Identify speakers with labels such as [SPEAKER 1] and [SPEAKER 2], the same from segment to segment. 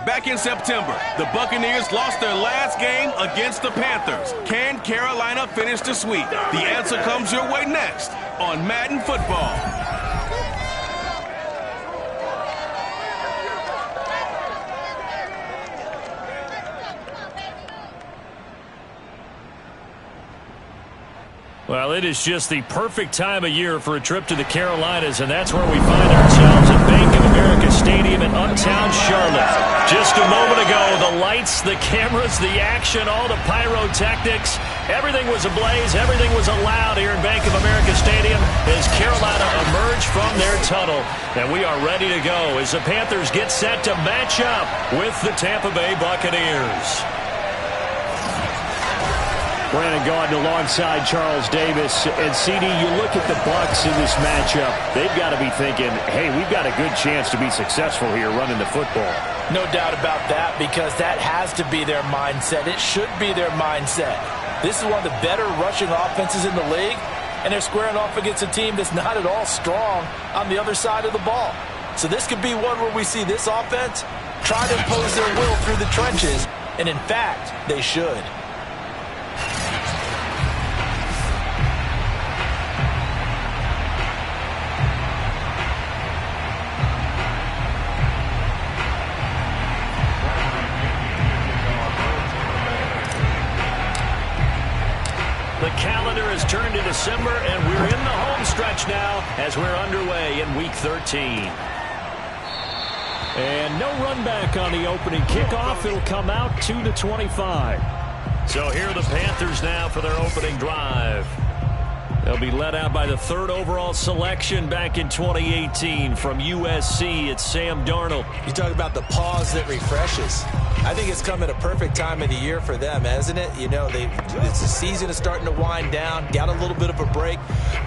[SPEAKER 1] Back in September, the Buccaneers lost their last game against the Panthers. Can Carolina finish the sweep? The answer comes your way next on Madden Football.
[SPEAKER 2] Well, it is just the perfect time of year for a trip to the Carolinas, and that's where we find ourselves at Bank of America Stadium in Uptown Charlotte. Just a moment ago, the lights, the cameras, the action, all the pyrotechnics, everything was ablaze, everything was allowed here in Bank of America Stadium as Carolina emerged from their tunnel. And we are ready to go as the Panthers get set to match up with the Tampa Bay Buccaneers. Brandon Gaudin alongside Charles Davis. And, CD, you look at the Bucs in this matchup, they've got to be thinking, hey, we've got a good chance to be successful here running the football.
[SPEAKER 3] No doubt about that, because that has to be their mindset. It should be their mindset. This is one of the better rushing offenses in the league, and they're squaring off against a team that's not at all strong on the other side of the ball. So this could be one where we see this offense try to impose their will through the trenches, and in fact, they should.
[SPEAKER 2] The calendar has turned to December, and we're in the home stretch now as we're underway in Week 13. And no run back on the opening kickoff. It'll come out to the 25. So here are the Panthers now for their opening drive. They'll be led out by the third overall selection back in 2018 from USC. It's Sam Darnold.
[SPEAKER 3] You talk about the pause that refreshes. I think it's come at a perfect time of the year for them, hasn't it? You know, the season is starting to wind down, got a little bit of a break.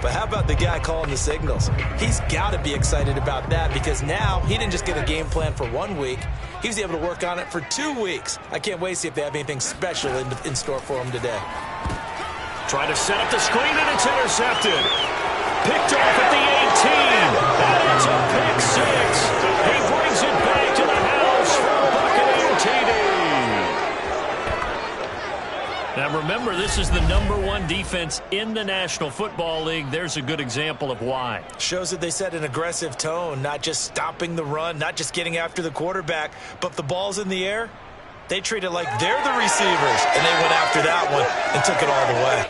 [SPEAKER 3] But how about the guy calling the signals? He's got to be excited about that, because now he didn't just get a game plan for 1 week. He was able to work on it for 2 weeks. I can't wait to see if they have anything special in store for him today.
[SPEAKER 2] Trying to set up the screen, and it's intercepted. Picked off at the 18. And it's a pick six. He brings it back to the house for a Buccaneer TD. Now remember, this is the #1 defense in the National Football League. There's a good example of why.
[SPEAKER 3] Shows that they set an aggressive tone, not just stopping the run, not just getting after the quarterback, but if the ball's in the air, they treat it like they're the receivers, and they went after that one and took it all the way.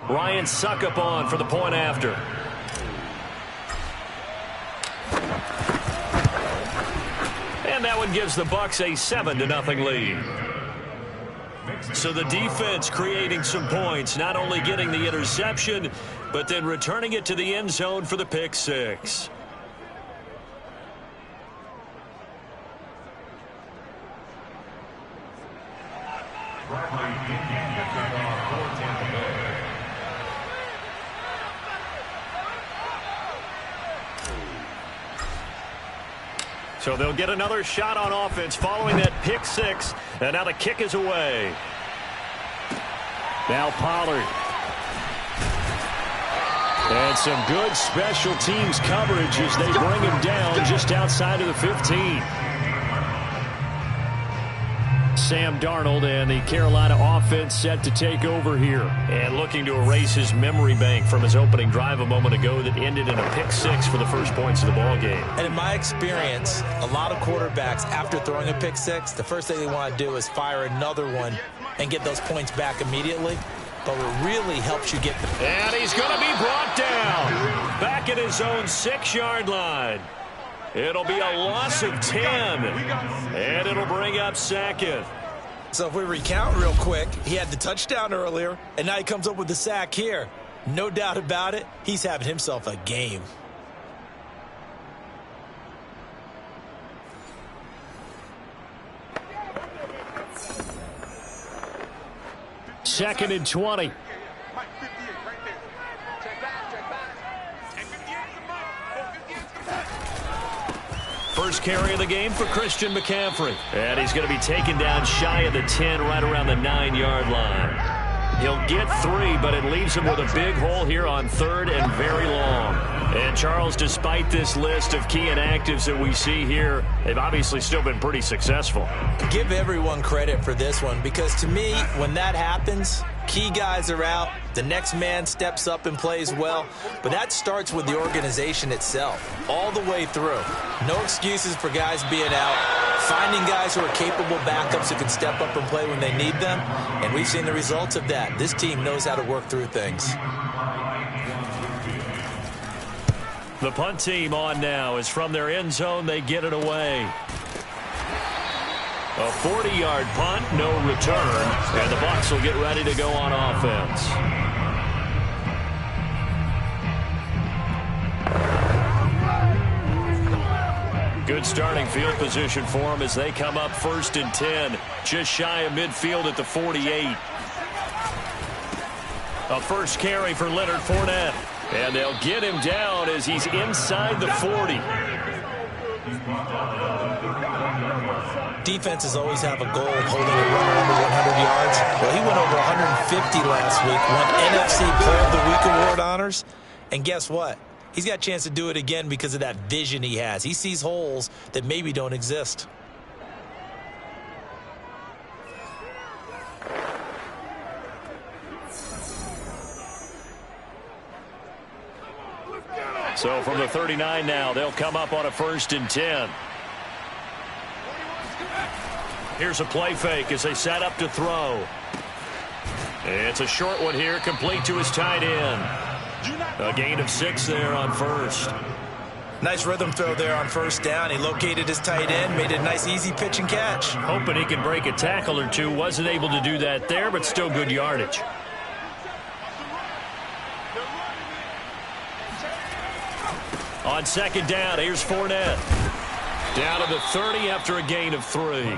[SPEAKER 2] Ryan Suckup on for the point after. And that one gives the Bucs a 7-0 lead. So the defense creating some points, not only getting the interception, but then returning it to the end zone for the pick six. So they'll get another shot on offense following that pick six. And now the kick is away. Now Pollard. And some good special teams coverage as they bring him down just outside of the 15. Sam Darnold and the Carolina offense set to take over here. And looking to erase his memory bank from his opening drive a moment ago that ended in a pick six for the first points of the ball game.
[SPEAKER 3] And in my experience, a lot of quarterbacks, after throwing a pick six, the first thing they want to do is fire another one and get those points back immediately. But it really helps you get the...
[SPEAKER 2] And he's going to be brought down back at his own 6-yard line. It'll be a loss of 10, and it'll bring up second.
[SPEAKER 3] So if we recount real quick, he had the touchdown earlier, and now he comes up with the sack here. No doubt about it, he's having himself a game.
[SPEAKER 2] 2nd and 20. First carry of the game for Christian McCaffrey. And he's going to be taken down shy of the 10, right around the 9-yard line. He'll get 3, but it leaves him with a big hole here on 3rd and very long. And Charles, despite this list of key inactives that we see here, they've obviously still been pretty successful.
[SPEAKER 3] Give everyone credit for this one, because to me, when that happens, key guys are out, the next man steps up and plays well, but that starts with the organization itself, all the way through. No excuses for guys being out, finding guys who are capable backups who can step up and play when they need them, and we've seen the results of that. This team knows how to work through things.
[SPEAKER 2] The punt team on now is from their end zone. They get it away. A 40-yard punt, no return, and the Bucs will get ready to go on offense. Good starting field position for them as they come up 1st and 10, just shy of midfield at the 48. A first carry for Leonard Fournette. And they'll get him down as he's inside the 40.
[SPEAKER 3] Defenses always have a goal of holding a runner under 100 yards. Well, he went over 150 last week, won NFC Player of the Week award honors. And guess what? He's got a chance to do it again because of that vision he has. He sees holes that maybe don't exist.
[SPEAKER 2] So from the 39 now, they'll come up on a 1st and 10. Here's a play fake as they set up to throw. It's a short one here, complete to his tight end. A gain of 6 there on 1st.
[SPEAKER 3] Nice rhythm throw there on 1st down. He located his tight end, made it a nice easy pitch and catch.
[SPEAKER 2] Hoping he can break a tackle or two. Wasn't able to do that there, but still good yardage. On 2nd down, here's Fournette. Down to the 30 after a gain of 3.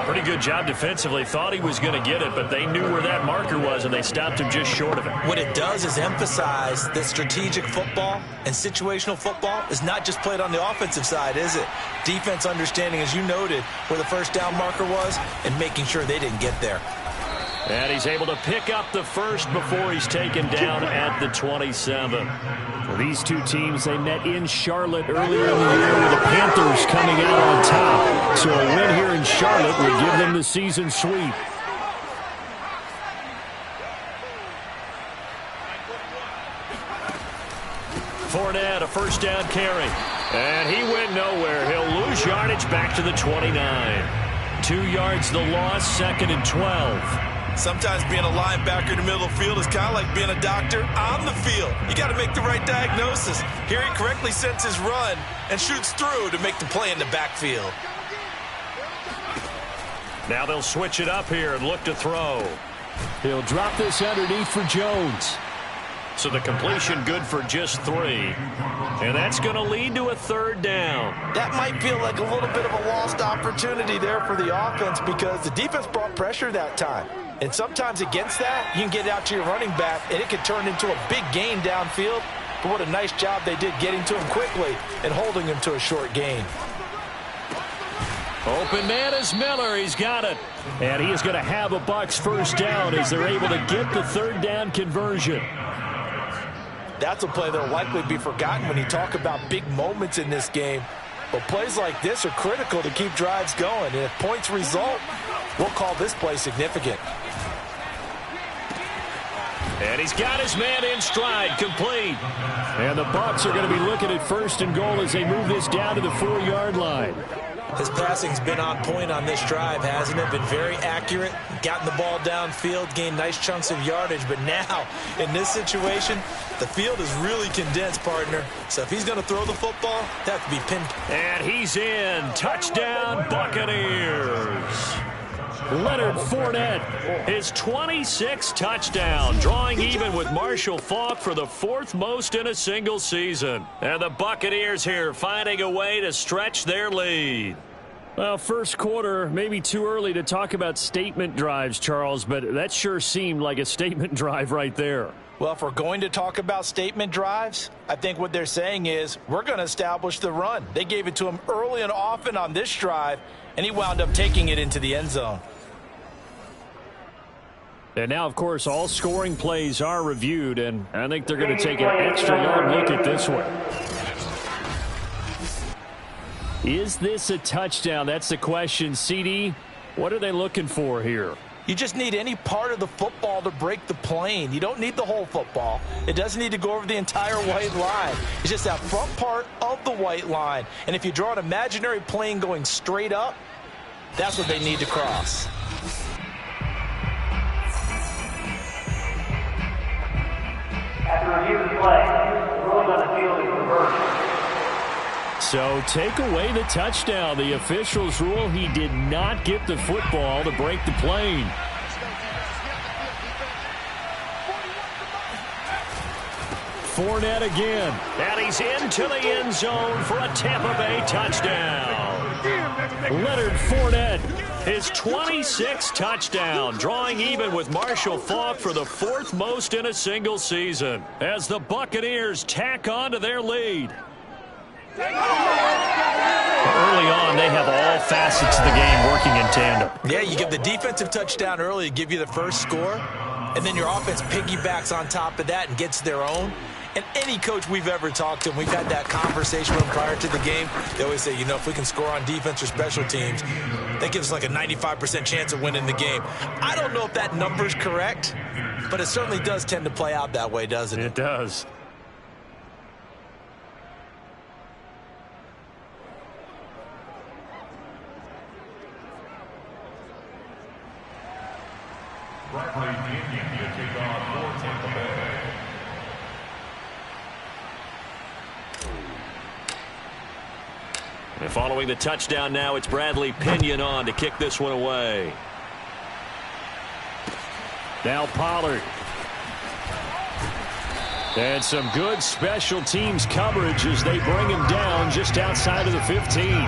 [SPEAKER 2] Pretty good job defensively. Thought he was going to get it, but they knew where that marker was, and they stopped him just short of it.
[SPEAKER 3] What it does is emphasize that strategic football and situational football is not just played on the offensive side, is it? Defense understanding, as you noted, where the 1st down marker was and making sure they didn't get there.
[SPEAKER 2] And he's able to pick up the 1st before he's taken down at the 27.
[SPEAKER 4] Well, these two teams, they met in Charlotte earlier in the year with the Panthers coming out on top. So a win here in Charlotte would give them the season sweep.
[SPEAKER 2] Fournette, a 1st down carry. And he went nowhere. He'll lose yardage back to the 29. 2 yards the loss, 2nd and 12.
[SPEAKER 3] Sometimes being a linebacker in the middle of the field is kind of like being a doctor on the field. You got to make the right diagnosis. Here he correctly sets his run and shoots through to make the play in the backfield.
[SPEAKER 2] Now they'll switch it up here and look to throw.
[SPEAKER 4] He'll drop this underneath for Jones.
[SPEAKER 2] So the completion good for just 3. And that's going to lead to a 3rd down.
[SPEAKER 3] That might feel like a little bit of a lost opportunity there for the offense because the defense brought pressure that time. And sometimes against that, you can get out to your running back, and it can turn into a big gain downfield. But what a nice job they did getting to him quickly and holding him to a short gain.
[SPEAKER 2] Open man is Miller. He's got it.
[SPEAKER 4] And he is going to have a Bucs 1st down as they're able to get the 3rd down conversion.
[SPEAKER 3] That's a play that will likely be forgotten when you talk about big moments in this game. But plays like this are critical to keep drives going. And if points result, we'll call this play significant.
[SPEAKER 2] And he's got his man in stride, complete.
[SPEAKER 4] And the Bucs are going to be looking at 1st and goal as they move this down to the 4-yard line.
[SPEAKER 3] His passing's been on point on this drive, hasn't it? Been very accurate, gotten the ball downfield, gained nice chunks of yardage. But now, in this situation, the field is really condensed, partner. So if he's going to throw the football, that have to be pinned.
[SPEAKER 2] And he's in. Touchdown, Buccaneers. Leonard Fournette, his 26th touchdown, drawing even with Marshall Faulk for the 4th most in a single season. And the Buccaneers here finding a way to stretch their lead.
[SPEAKER 4] Well, first quarter, maybe too early to talk about statement drives, Charles, but that sure seemed like a statement drive right there.
[SPEAKER 3] Well, if we're going to talk about statement drives, I think what they're saying is we're going to establish the run. They gave it to him early and often on this drive, and he wound up taking it into the end zone.
[SPEAKER 4] And now, of course, all scoring plays are reviewed, and I think they're going to take an extra-yard look at this one. Is this a touchdown? That's the question. CD, what are they looking for here?
[SPEAKER 3] You just need any part of the football to break the plane. You don't need the whole football. It doesn't need to go over the entire white line. It's just that front part of the white line. And if you draw an imaginary plane going straight up, that's what they need to cross.
[SPEAKER 5] After review of the play, the ruling on the field is reversed.
[SPEAKER 4] So take away the touchdown. The officials rule he did not get the football to break the plane. Fournette again. And he's into the end zone for a Tampa Bay touchdown. Leonard Fournette, his 26th touchdown, drawing even with Marshall Faulk for the 4th most in a single season as the Buccaneers tack on to their lead. Early on, they have all facets of the game working in tandem.
[SPEAKER 3] Yeah, you give the defensive touchdown early to give you the first score, and then your offense piggybacks on top of that and gets their own. And any coach we've ever talked to, we've had that conversation with them prior to the game, they always say, you know, if we can score on defense or special teams, that gives us like a 95% chance of winning the game. I don't know if that number's correct, but it certainly does tend to play out that way, doesn't it?
[SPEAKER 4] It does.
[SPEAKER 2] And following the touchdown now, it's Bradley Pinion on to kick this one away.
[SPEAKER 4] Now Pollard. And some good special teams coverage as they bring him down just outside of the 15.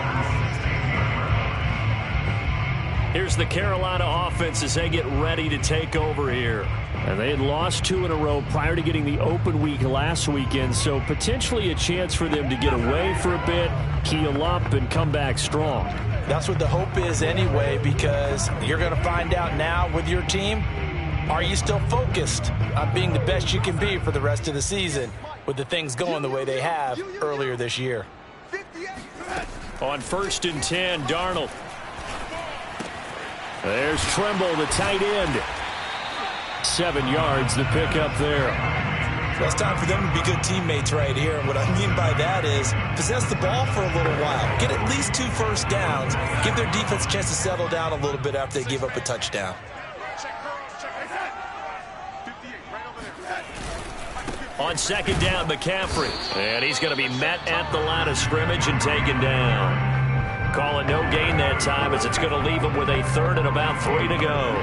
[SPEAKER 4] Here's the Carolina offense as they get ready to take over here. And they had lost 2 in a row prior to getting the open week last weekend, so potentially a chance for them to get away for a bit, keel up, and come back strong.
[SPEAKER 3] That's what the hope is anyway, because you're going to find out now with your team, are you still focused on being the best you can be for the rest of the season with the things going the way they have earlier this year?
[SPEAKER 4] On 1st and 10, Darnold. There's Tremble, the tight end. 7 yards, the pickup there.
[SPEAKER 3] Well, it's time for them to be good teammates right here. And what I mean by that is possess the ball for a little while. Get at least 2 first downs. Give their defense a chance to settle down a little bit after they give up a touchdown.
[SPEAKER 2] On 2nd down, McCaffrey. And he's going to be met at the line of scrimmage and taken down. Call it no gain that time as it's going to leave him with a 3rd and about 3 to go.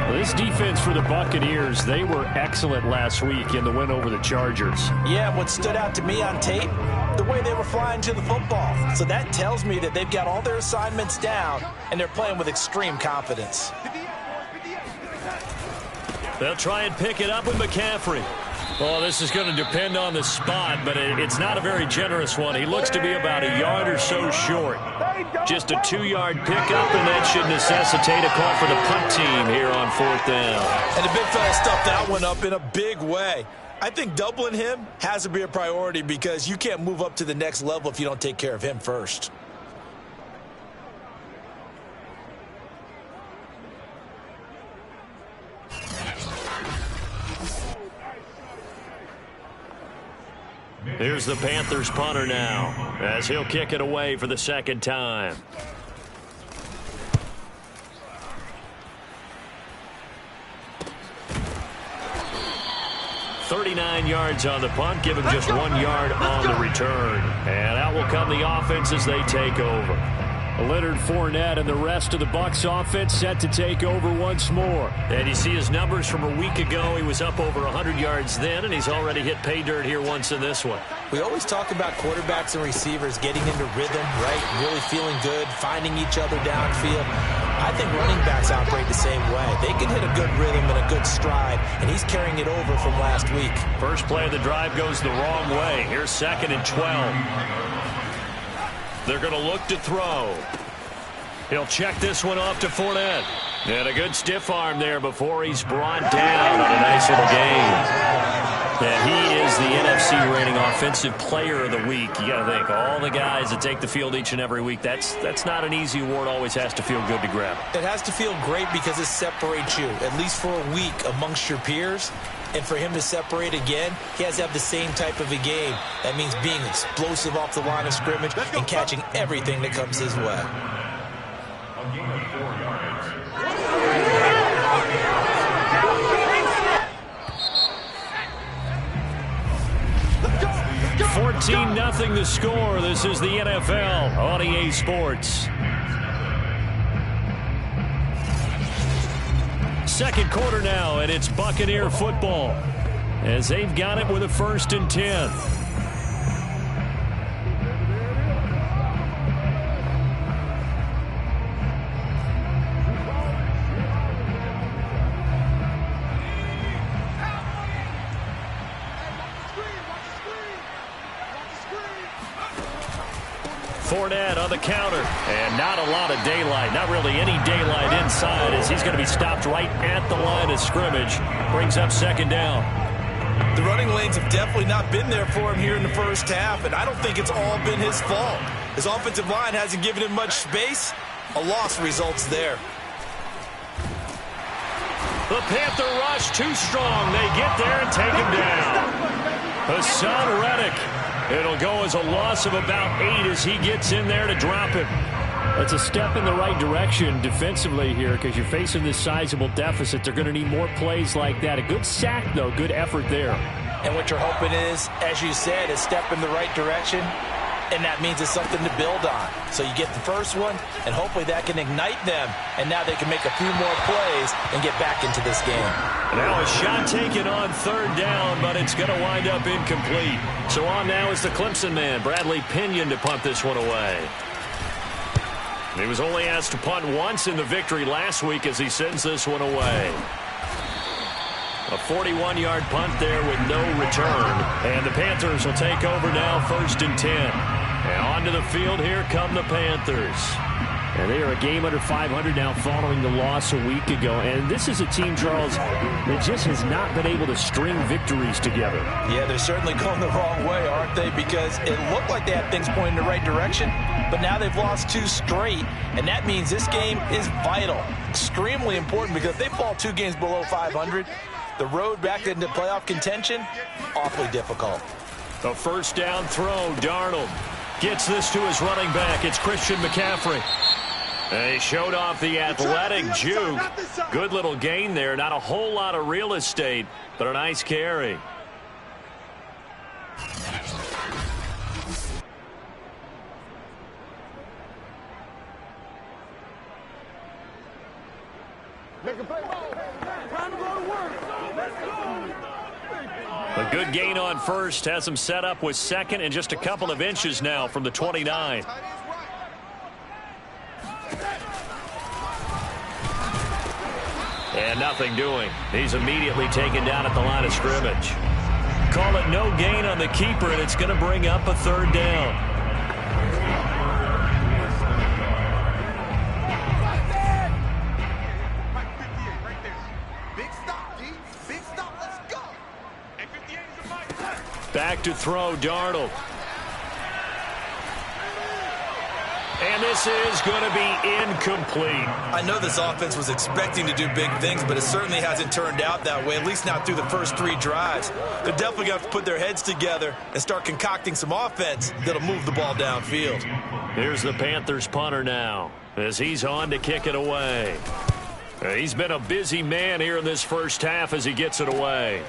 [SPEAKER 4] Well, this defense for the Buccaneers, they were excellent last week in the win over the Chargers.
[SPEAKER 3] Yeah, what stood out to me on tape, the way they were flying to the football. So that tells me that they've got all their assignments down, and they're playing with extreme confidence.
[SPEAKER 2] They'll try and pick it up with McCaffrey.
[SPEAKER 4] Well, this is going to depend on the spot, but it's not a very generous one. He looks to be about a yard or so short. Just a 2-yard pickup, and that should necessitate a call for the punt team here on 4th down.
[SPEAKER 3] And the big fella stuffed that one up in a big way. I think doubling him has to be a priority because you can't move up to the next level if you don't take care of him first.
[SPEAKER 2] Here's the Panthers punter now as he'll kick it away for the 2nd time. .39 yards on the punt, give him just 1 yard on the return. And out will come the offense as they take over.
[SPEAKER 4] Leonard Fournette and the rest of the Bucs offense set to take over once more.
[SPEAKER 2] And you see his numbers from a week ago. He was up over 100 yards then, and he's already hit pay dirt here once in this one.
[SPEAKER 3] We always talk about quarterbacks and receivers getting into rhythm, right? Really feeling good, finding each other downfield. I think running backs operate the same way. They can hit a good rhythm and a good stride, and he's carrying it over from last week.
[SPEAKER 2] First play of the drive goes the wrong way. Here's 2nd and 12. They're going to look to throw. He'll check this one off to Fournette. And a good stiff arm there before he's brought down on a nice little gain. And he is the NFC reigning offensive player of the week. You got to think, all the guys that take the field each and every week, that's not an easy award. Always has to feel good to grab.
[SPEAKER 3] It has to feel great because it separates you, at least for a week, amongst your peers. And for him to separate again, he has to have the same type of a game. That means being explosive off the line of scrimmage and catching everything that comes his way.
[SPEAKER 1] A gain of 4 yards.
[SPEAKER 4] 14-0 the score. This is the NFL on EA Sports. Second quarter now, and it's Buccaneer football as they've got it with a 1st and 10. Fournette on the counter, and not a lot of daylight, not really any daylight inside, as he's going to be stopped right at the line of scrimmage. Brings up 2nd down.
[SPEAKER 3] The running lanes have definitely not been there for him here in the first half, and I don't think it's all been his fault. His offensive line hasn't given him much space. A loss results there.
[SPEAKER 4] The Panther rush too strong. They get there and take him down. Hassan Reddick. It'll go as a loss of about 8 as he gets in there to drop him. That's a step in the right direction defensively here because you're facing this sizable deficit. They're going to need more plays like that. A good sack, though. Good effort there.
[SPEAKER 3] And what you're hoping is, as you said, a step in the right direction, and that means it's something to build on. So you get the first one, and hopefully that can ignite them, and now they can make a few more plays and get back into this game.
[SPEAKER 4] Now a shot taken on 3rd down, but it's going to wind up incomplete. So on now is the Clemson man, Bradley Pinion, to punt this one away. He was only asked to punt once in the victory last week as he sends this one away. A 41-yard punt there with no return. And the Panthers will take over now, 1st and 10. And onto the field, here come the Panthers. And they are a game under 500 now following the loss a week ago. And this is a team, Charles, that just has not been able to string victories together.
[SPEAKER 3] Yeah, they're certainly going the wrong way, aren't they? Because it looked like they had things pointing in the right direction, but now they've lost 2 straight. And that means this game is vital, extremely important, because if they fall 2 games below 500, the road back into playoff contention, awfully difficult.
[SPEAKER 4] A 1st down throw, Darnold gets this to his running back. It's Christian McCaffrey. They showed off the athletic juke. Good little gain there. Not a whole lot of real estate, but a nice carry. A good gain on 1st. Has him set up with 2nd and just a couple of inches now from the 29. And nothing doing. He's immediately taken down at the line of scrimmage. Call it no gain on the keeper, and it's going to bring up a 3rd down. Back to throw, Darnold. And this is going to be incomplete.
[SPEAKER 3] I know this offense was expecting to do big things, but it certainly hasn't turned out that way, at least not through the first 3 drives. They're definitely going to have to put their heads together and start concocting some offense that'll move the ball downfield.
[SPEAKER 4] Here's the Panthers punter now as he's on to kick it away. He's been a busy man here in this first half as he gets it away.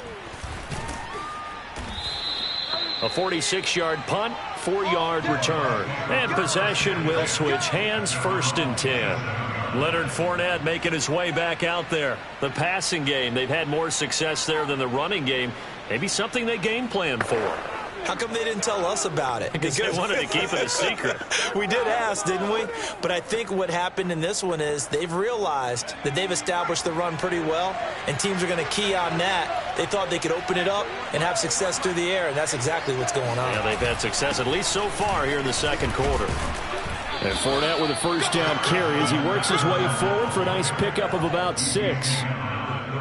[SPEAKER 4] A 46-yard punt, 4-yard return. And possession will switch hands, 1st and 10. Leonard Fournette making his way back out there. The passing game, they've had more success there than the running game. Maybe something they game plan for.
[SPEAKER 3] How come they didn't tell us about it?
[SPEAKER 4] Because they wanted to keep it a secret.
[SPEAKER 3] We did ask, didn't we? But I think what happened in this one is they've realized that they've established the run pretty well, and teams are going to key on that. They thought they could open it up and have success through the air, and that's exactly what's going on.
[SPEAKER 4] Yeah, they've had success, at least so far, here in the second quarter. And Fournette with a 1st down carry as he works his way forward for a nice pickup of about 6.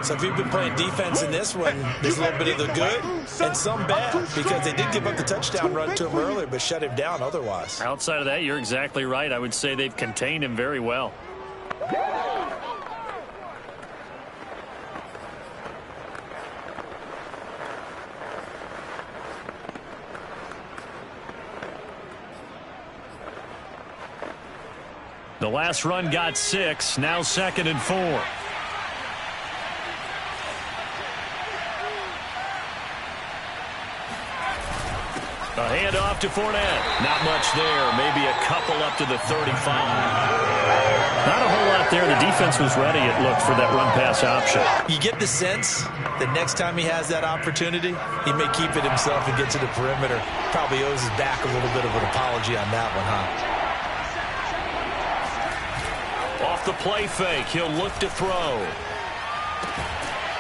[SPEAKER 3] So if you've been playing defense in this one, there's a little bit of the good and some bad, because they did give up the touchdown run to him earlier but shut him down otherwise.
[SPEAKER 2] Outside of that, you're exactly right. I would say they've contained him very well. The last run got 6, now 2nd and 4. A handoff to Fournette. Not much there. Maybe a couple up to the 35. Not a whole lot there. The defense was ready, it looked, for that run-pass option.
[SPEAKER 3] You get the sense that next time he has that opportunity, he may keep it himself and get to the perimeter. Probably owes his back a little bit of an apology on that one, huh?
[SPEAKER 2] Off the play fake, he'll look to throw.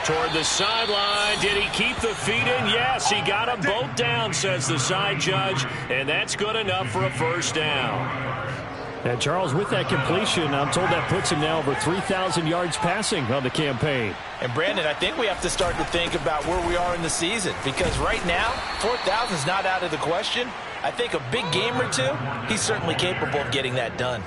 [SPEAKER 2] Toward the sideline. Did he keep the feet in? Yes, he got them both down, says the side judge, and that's good enough for a 1st down. And Charles, with that completion, I'm told that puts him now over 3,000 yards passing on the campaign.
[SPEAKER 3] And Brandon, I think we have to start to think about where we are in the season, because right now, 4,000 is not out of the question. I think a big game or two, he's certainly capable of getting that done.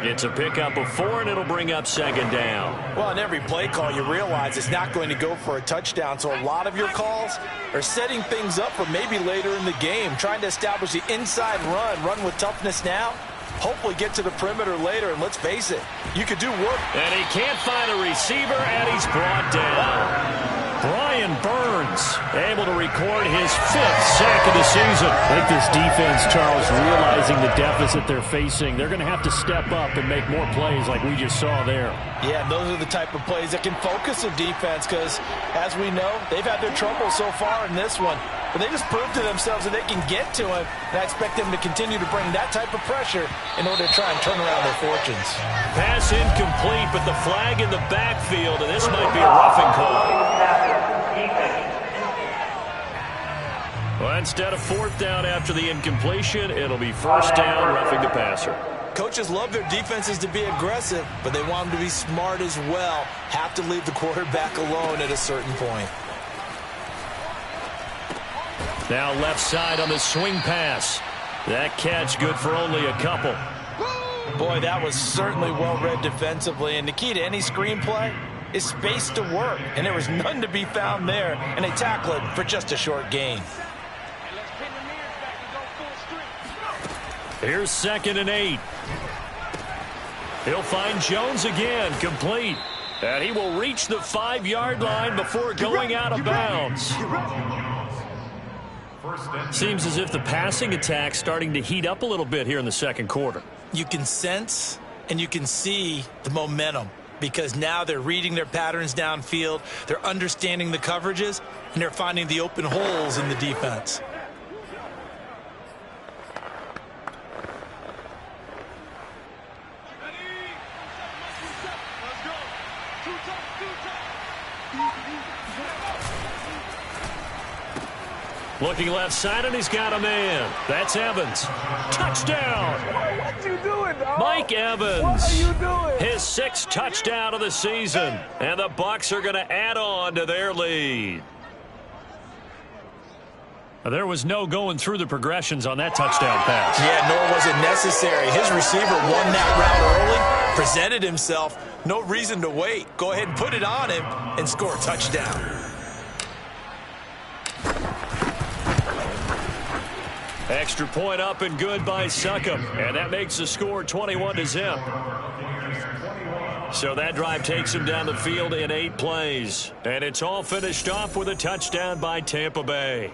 [SPEAKER 2] It's a pickup of 4, and it'll bring up 2nd down.
[SPEAKER 3] Well, in every play call, you realize it's not going to go for a touchdown, so a lot of your calls are setting things up for maybe later in the game, trying to establish the inside run with toughness now, hopefully get to the perimeter later, and let's face it, you could do work.
[SPEAKER 2] And he can't find a receiver, and he's brought down. Brian Burns able to record his 5th sack of the season.
[SPEAKER 4] I think this defense, Charles, realizing the deficit they're facing, they're going to have to step up and make more plays like we just saw there.
[SPEAKER 3] Yeah, those are the type of plays that can focus a defense because, as we know, they've had their trouble so far in this one. But they just proved to themselves that they can get to him, and I expect them to continue to bring that type of pressure in order to try and turn around their fortunes.
[SPEAKER 2] Pass incomplete, but the flag in the backfield, and this might be a roughing call. Well, instead of 4th down after the incompletion, it'll be 1st down, roughing the passer.
[SPEAKER 3] Coaches love their defenses to be aggressive, but they want them to be smart as well. Have to leave the quarterback alone at a certain point.
[SPEAKER 2] Now left side on the swing pass. That catch good for only a couple.
[SPEAKER 3] Boy, that was certainly well-read defensively, and the key to any screenplay is space to work, and there was none to be found there, and they tackle it for just a short gain.
[SPEAKER 2] Here's 2nd and 8. He'll find Jones again, complete. And he will reach the 5-yard line before going out of bounds. Seems as if the passing attack's starting to heat up a little bit here in the second quarter.
[SPEAKER 3] You can sense and you can see the momentum because now they're reading their patterns downfield, they're understanding the coverages, and they're finding the open holes in the defense.
[SPEAKER 2] Looking left side, and he's got a man. That's Evans. Touchdown!
[SPEAKER 6] What you doing, dog?
[SPEAKER 2] Mike Evans.
[SPEAKER 6] What are you doing?
[SPEAKER 2] His 6th touchdown of the season. And the Bucs are going to add on to their lead. There was no going through the progressions on that touchdown pass.
[SPEAKER 3] Yeah, nor was it necessary. His receiver won that route early, presented himself. No reason to wait. Go ahead and put it on him and score a touchdown.
[SPEAKER 2] Extra point up and good by Succop. And that makes the score 21-0. So that drive takes him down the field in 8 plays. And it's all finished off with a touchdown by Tampa Bay.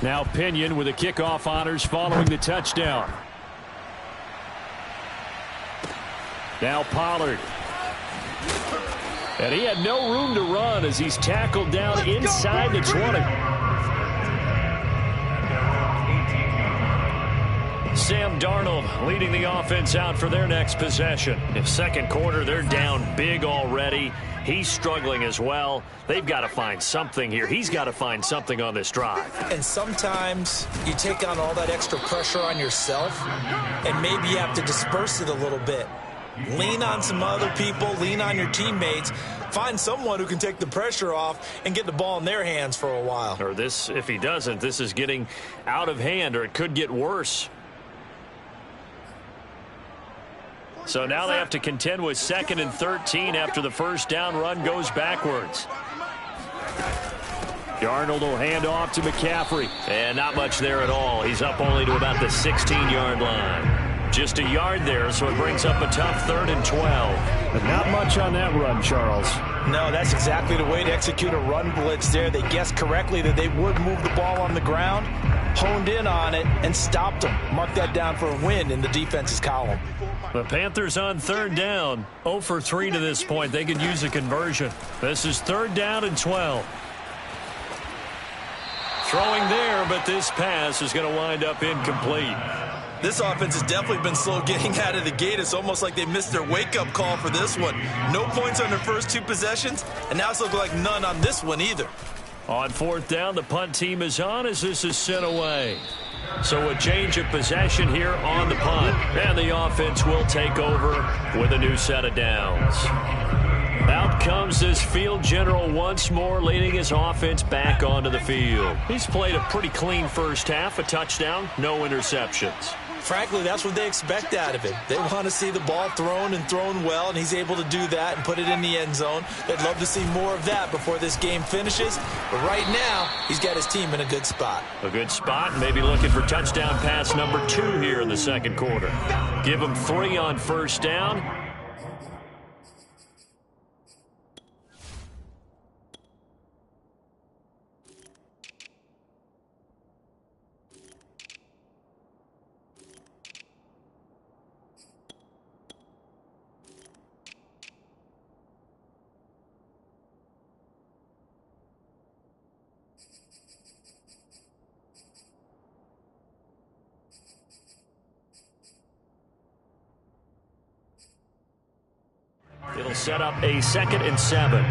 [SPEAKER 4] Now Pinion with the kickoff honors following the touchdown. Now Pollard. And he had no room to run as he's tackled down inside the 20. Sam Darnold leading the offense out for their next possession. In second quarter, they're down big already. He's struggling as well. They've got to find something here. He's got to find something on this drive.
[SPEAKER 3] And sometimes you take on all that extra pressure on yourself, and maybe you have to disperse it a little bit. Lean on some other people, lean on your teammates, find someone who can take the pressure off and get the ball in their hands for a while.
[SPEAKER 2] Or this, if he doesn't, this is getting out of hand, or it could get worse. So now they have to contend with 2nd and 13 after the first down run goes backwards.
[SPEAKER 4] Darnold will hand off to McCaffrey.
[SPEAKER 2] And not much there at all. He's up only to about the 16-yard line. Just a yard there, so it brings up a tough 3rd and 12.
[SPEAKER 4] But not much on that run, Charles.
[SPEAKER 3] No, that's exactly the way to execute a run blitz there. They guessed correctly that they would move the ball on the ground, honed in on it, and stopped them. Mark that down for a win in the defense's column.
[SPEAKER 2] The Panthers on 3rd down. 0 for 3 to this point. They could use a conversion. This is 3rd down and 12. Throwing there, but this pass is going to wind up incomplete.
[SPEAKER 3] This offense has definitely been slow getting out of the gate. It's almost like they missed their wake-up call for this one. No points on their first 2 possessions, and now it's looking like none on this one either.
[SPEAKER 2] On 4th down, the punt team is on as this is sent away. So a change of possession here on the punt. And the offense will take over with a new set of downs. Out comes this field general once more, leading his offense back onto the field. He's played a pretty clean first half, a touchdown, no interceptions.
[SPEAKER 3] Frankly, that's what they expect out of him. They want to see the ball thrown and thrown well, and he's able to do that and put it in the end zone. They'd love to see more of that before this game finishes. But right now, he's got his team in a good spot.
[SPEAKER 2] A good spot, maybe looking for touchdown pass number 2 here in the second quarter. Give him 3 on first down. It'll set up a 2nd and 7.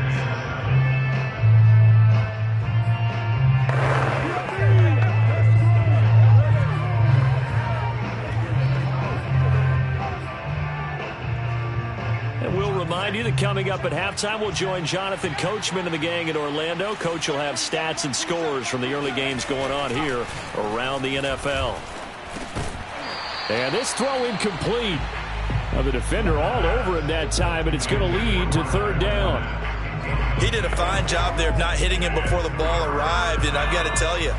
[SPEAKER 2] And we'll remind you that coming up at halftime, we'll join Jonathan Coachman and the gang in Orlando. Coach will have stats and scores from the early games going on here around the NFL.
[SPEAKER 4] And this throw incomplete. Now the defender all over him that time, and it's going to lead to 3rd down.
[SPEAKER 3] He did a fine job there of not hitting him before the ball arrived, and I've got to tell you,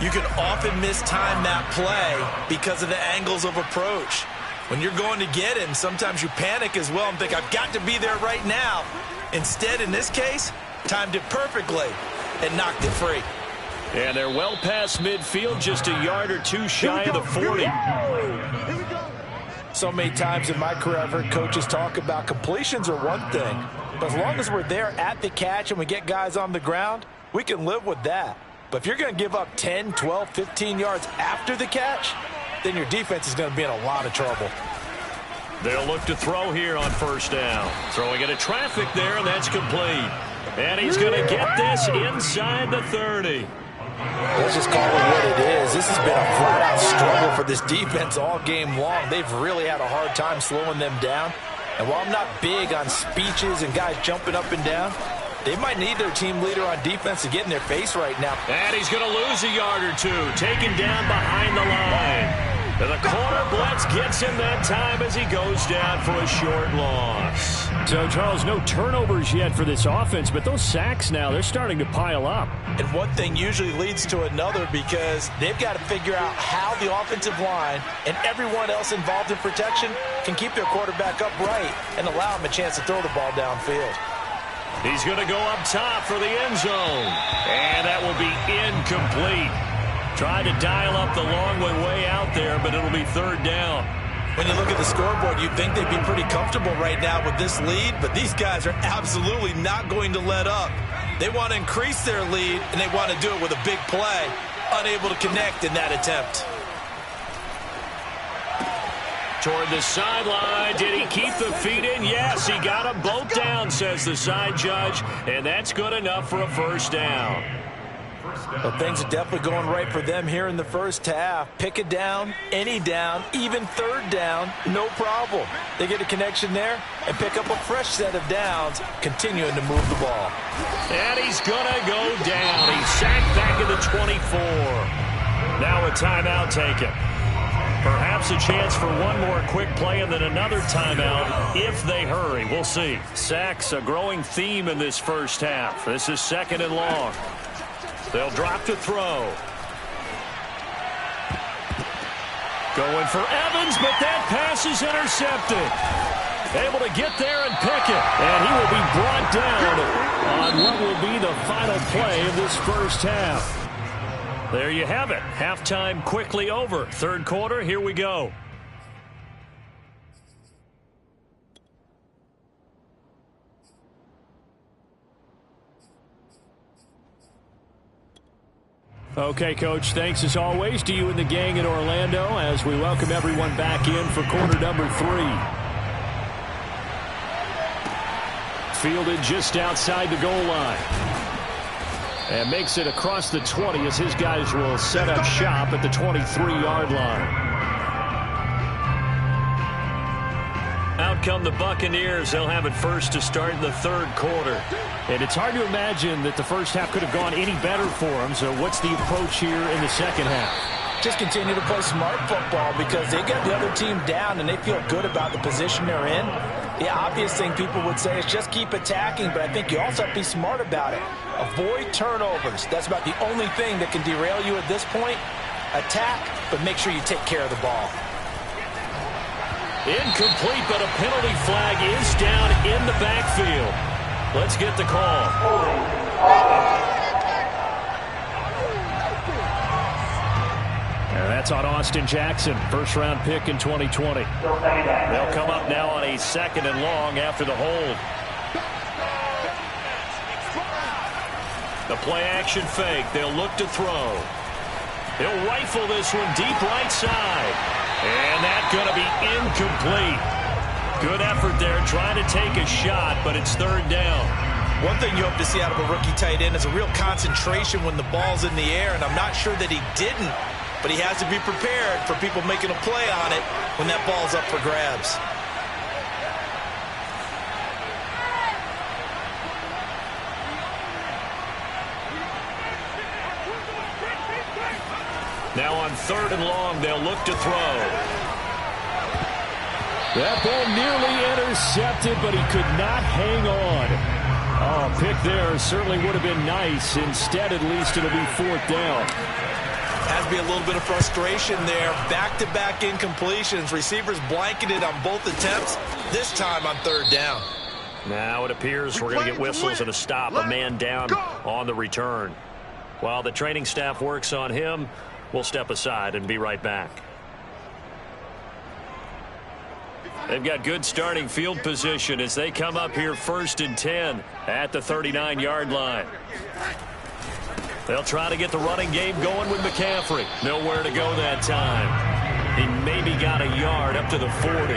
[SPEAKER 3] you can often mistime that play because of the angles of approach. When you're going to get him, sometimes you panic as well and think, I've got to be there right now. Instead, in this case, timed it perfectly and knocked it free.
[SPEAKER 2] And they're well past midfield, just a yard or 2 shy of the 40.
[SPEAKER 3] So many times in my career, I've heard coaches talk about completions are one thing, but as long as we're there at the catch and we get guys on the ground, we can live with that. But if you're going to give up 10, 12, 15 yards after the catch, then your defense is going to be in a lot of trouble.
[SPEAKER 2] They'll look to throw here on first down. Throwing into traffic there, and that's complete. And he's going to get this inside the 30.
[SPEAKER 3] Let's just call it what it is. This has been a flat-out struggle for this defense all game long. They've really had a hard time slowing them down. And while I'm not big on speeches and guys jumping up and down, they might need their team leader on defense to get in their face right now.
[SPEAKER 2] And he's going to lose a yard or 2, taken down behind the line.
[SPEAKER 4] And the corner blitz gets him that time as he goes down for a short loss.
[SPEAKER 2] So, Charles, no turnovers yet for this offense, but those sacks now, they're starting to pile up.
[SPEAKER 3] And one thing usually leads to another because they've got to figure out how the offensive line and everyone else involved in protection can keep their quarterback upright and allow him a chance to throw the ball downfield.
[SPEAKER 4] He's going to go up top for the end zone. And that will be incomplete. Tried to dial up the long way out there, but it'll be third down.
[SPEAKER 3] When you look at the scoreboard, you'd think they'd be pretty comfortable right now with this lead, but these guys are absolutely not going to let up. They want to increase their lead, and they want to do it with a big play. Unable to connect in that attempt.
[SPEAKER 4] Toward the sideline. Did he keep the feet in? Yes, he got them both down, says the side judge, and that's good enough for a first down.
[SPEAKER 3] Well, things are definitely going right for them here in the first half. Pick it down, any down, even third down, no problem. They get a connection there and pick up a fresh set of downs, continuing to move the ball.
[SPEAKER 4] And he's going to go down. He's sacked back at the 24. Now a timeout taken. Perhaps a chance for one more quick play and then another timeout if they hurry. We'll see. Sacks, a growing theme in this first half. This is second and long. They'll drop to throw. Going for Evans, but that pass is intercepted. Able to get there and pick it. And he will be brought down on what will be the final play of this first half. There you have it. Halftime quickly over. Third quarter, here we go.
[SPEAKER 2] Okay, Coach, thanks as always to you and the gang in Orlando as we welcome everyone back in for quarter number 3. Fielded just outside the goal line. And makes it across the 20 as his guys will set up shop at the 23-yard line. Out come the Buccaneers. They'll have it first to start in the third quarter. And it's hard to imagine that the first half could have gone any better for them. So what's the approach here in the second half?
[SPEAKER 3] Just continue to play smart football because they get the other team down and they feel good about the position they're in. The obvious thing people would say is just keep attacking, but I think you also have to be smart about it. Avoid turnovers. That's about the only thing that can derail you at this point. Attack, but make sure you take care of the ball.
[SPEAKER 4] Incomplete, but a penalty flag is down in the backfield. Let's get the call.
[SPEAKER 2] And that's on Austin Jackson, first-round pick in 2020.
[SPEAKER 4] They'll come up now on a second and long after the hold. The play-action fake. They'll look to throw. He'll rifle this one deep right side. And that's going to be incomplete. Good effort there trying to take a shot, but it's third down.
[SPEAKER 3] One thing you hope to see out of a rookie tight end is a real concentration when the ball's in the air, and I'm not sure that he didn't, but he has to be prepared for people making a play on it when that ball's up for grabs.
[SPEAKER 4] Now on third and long, they'll look to throw.
[SPEAKER 2] That ball nearly intercepted, but he could not hang on. Oh, pick there certainly would have been nice. Instead, at least, it'll be fourth down.
[SPEAKER 3] Has to be a little bit of frustration there. Back-to-back incompletions. Receivers blanketed on both attempts, this time on third down.
[SPEAKER 4] Now it appears we're going to get whistles and a stop. A man down on the return. While the training staff works on him, we'll step aside and be right back. They've got good starting field position as they come up here first and 10 at the 39-yard line. They'll try to get the running game going with McCaffrey. Nowhere to go that time. He maybe got a yard up to the 40.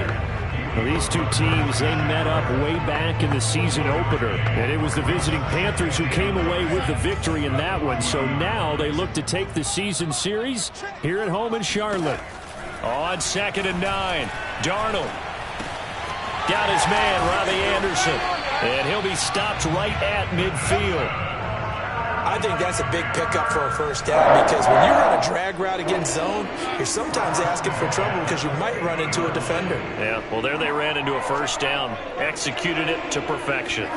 [SPEAKER 2] Well, these two teams, they met up way back in the season opener. And it was the visiting Panthers who came away with the victory in that one. So now they look to take the season series here at home in Charlotte.
[SPEAKER 4] On second and 9, Darnold. Got his man, Robbie Anderson. And he'll be stopped right at midfield.
[SPEAKER 3] I think that's a big pickup for a first down because when you run a drag route against zone, you're sometimes asking for trouble because you might run into a defender.
[SPEAKER 4] Yeah, well, there they ran into a first down. Executed it to perfection.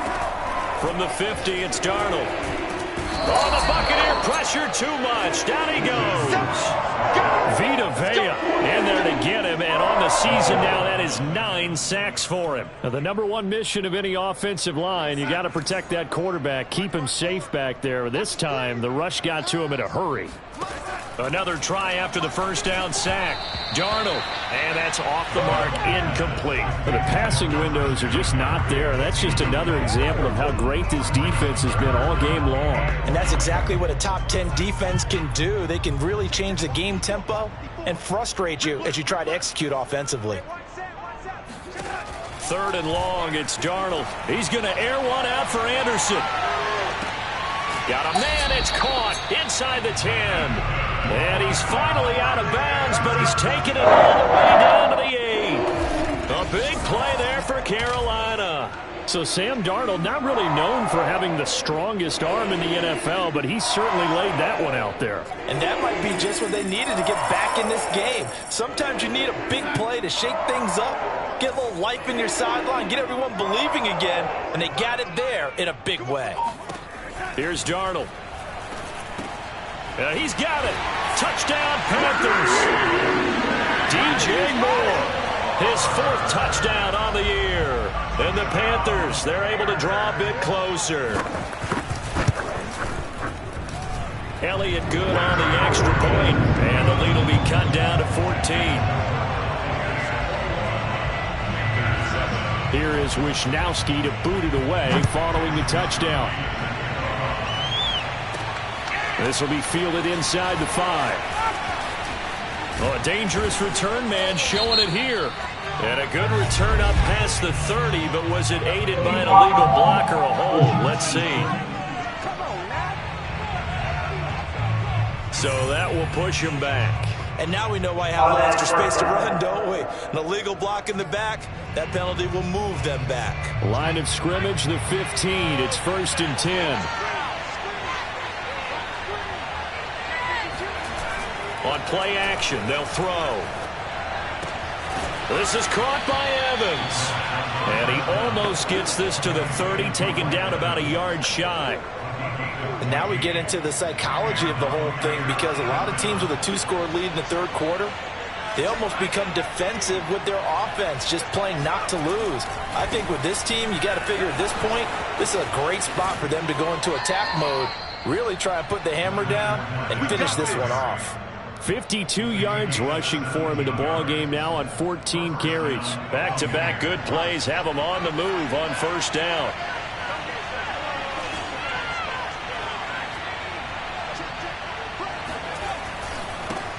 [SPEAKER 4] From the 50, it's Darnold. Oh, the Buccaneer pressure too much. Down he goes. Vita Vea in there to get him, and on the season now, that is 9 sacks for him. Now, the number one mission of any offensive line, you got to protect that quarterback, keep him safe back there. This time, the rush got to him in a hurry. Another try after the first down sack. Darnold, and that's off the mark, incomplete. The passing windows are just not there. That's just another example of how great this defense has been all game long.
[SPEAKER 3] And that's exactly what a top 10 defense can do. They can really change the game tempo and frustrate you as you try to execute offensively.
[SPEAKER 4] 3rd and long, it's Darnold. He's going to air one out for Anderson. Got a man, it's caught inside the 10. And he's finally out of bounds, but he's taking it all the way down to the 8. A big play there for Carolina.
[SPEAKER 2] So Sam Darnold, not really known for having the strongest arm in the NFL, but he certainly laid that one out there.
[SPEAKER 3] And that might be just what they needed to get back in this game. Sometimes you need a big play to shake things up, get a little life in your sideline, get everyone believing again, and they got it there in a big way.
[SPEAKER 4] Here's Darnold. He's got it. Touchdown, Panthers. DJ Moore, his 4th touchdown on the year. And the Panthers, they're able to draw a bit closer. Elliott good on the extra point, and the lead will be cut down to 14.
[SPEAKER 2] Here is Wisnowski to boot it away following the touchdown. This will be fielded inside the 5. Oh, a dangerous return man showing it here. And a good return up past the 30, but was it aided by an illegal block or a hold? Let's see. So that will push him back.
[SPEAKER 3] And now we know why have a little extra space to run, don't we? An illegal block in the back, that penalty will move them back.
[SPEAKER 2] Line of scrimmage, the 15. It's 1st and 10.
[SPEAKER 4] On play action, they'll throw. This is caught by Evans. And he almost gets this to the 30, taken down about a yard shy.
[SPEAKER 3] And now we get into the psychology of the whole thing because a lot of teams with a 2-score lead in the 3rd quarter, they almost become defensive with their offense, just playing not to lose. I think with this team, you got to figure at this point, this is a great spot for them to go into attack mode, really try and put the hammer down and finish this one off.
[SPEAKER 2] 52 yards rushing for him in the ball game now on 14 carries.
[SPEAKER 4] Back-to-back good plays have him on the move on 1st down.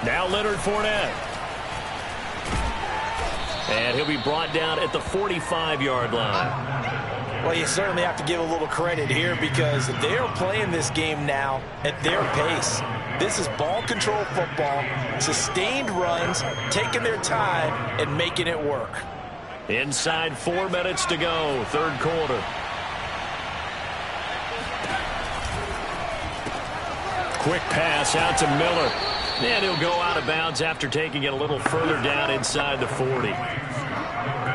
[SPEAKER 4] Now Leonard Fournette. And he'll be brought down at the 45-yard line.
[SPEAKER 3] Well, you certainly have to give a little credit here because they are playing this game now at their pace. This is ball control football, sustained runs, taking their time and making it work.
[SPEAKER 4] Inside 4 minutes to go, 3rd quarter. Quick pass out to Miller. And he'll go out of bounds after taking it a little further down inside the 40.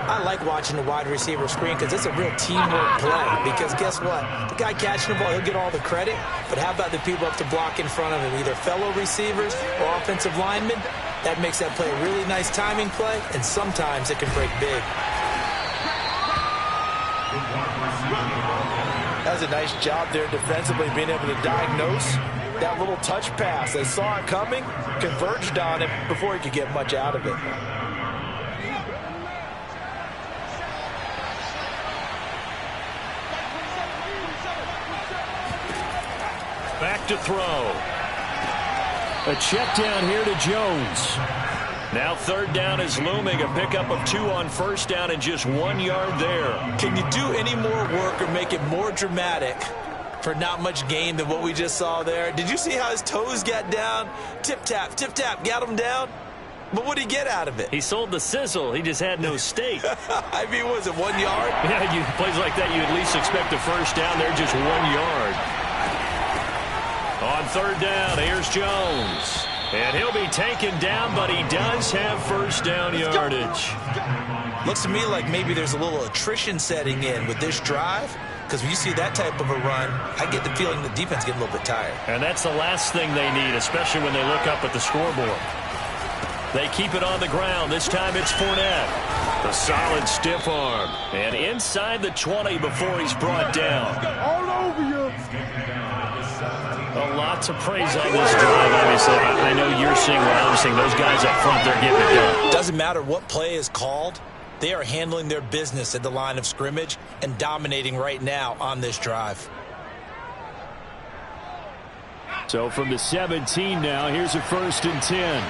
[SPEAKER 3] I like watching the wide receiver screen because it's a real teamwork play. Because guess what? The guy catching the ball, he'll get all the credit. But how about the people up to block in front of him, either fellow receivers or offensive linemen? That makes that play a really nice timing play, and sometimes it can break big. That was a nice job there defensively, being able to diagnose that little touch pass. They saw it coming, converged on it before he could get much out of it.
[SPEAKER 4] Back to throw.
[SPEAKER 2] A check down here to Jones.
[SPEAKER 4] Now 3rd down is looming. A pickup of 2 on 1st down and just 1 yard there.
[SPEAKER 3] Can you do any more work or make it more dramatic for not much gain than what we just saw there? Did you see how his toes got down? Tip tap, got him down. But what did he get out of it?
[SPEAKER 4] He sold the sizzle. He just had no steak.
[SPEAKER 3] I mean, was it 1 yard?
[SPEAKER 4] Yeah, plays like that, you at least expect a first down there, just 1 yard. On third down, here's Jones. And he'll be taken down, but he does have first down yardage.
[SPEAKER 3] Looks to me like maybe there's a little attrition setting in with this drive, because when you see that type of a run, I get the feeling the defense getting a little bit tired.
[SPEAKER 2] And that's the last thing they need, especially when they look up at the scoreboard. They keep it on the ground. This time it's Fournette. The solid stiff arm. And inside the 20 before he's brought down.
[SPEAKER 6] All over you.
[SPEAKER 2] Lots of praise on this drive, obviously. I know you're seeing what I'm seeing. Those guys up front, they're getting it done.
[SPEAKER 3] Doesn't matter what play is called. They are handling their business at the line of scrimmage and dominating right now on this drive.
[SPEAKER 4] So from the 17 now, here's a 1st and 10.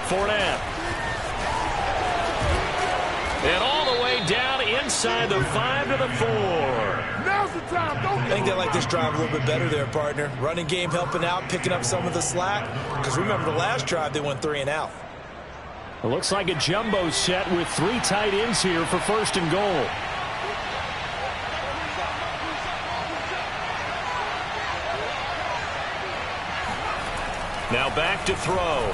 [SPEAKER 4] Fournette. And all the way down inside the 5 to the 4.
[SPEAKER 6] Now's the time.
[SPEAKER 3] I think they like this drive a little bit better there, partner. Running game helping out, picking up some of the slack. Because remember the last drive, they went 3 and out.
[SPEAKER 4] It looks like a jumbo set with 3 tight ends here for 1st and goal.
[SPEAKER 2] Now back to throw.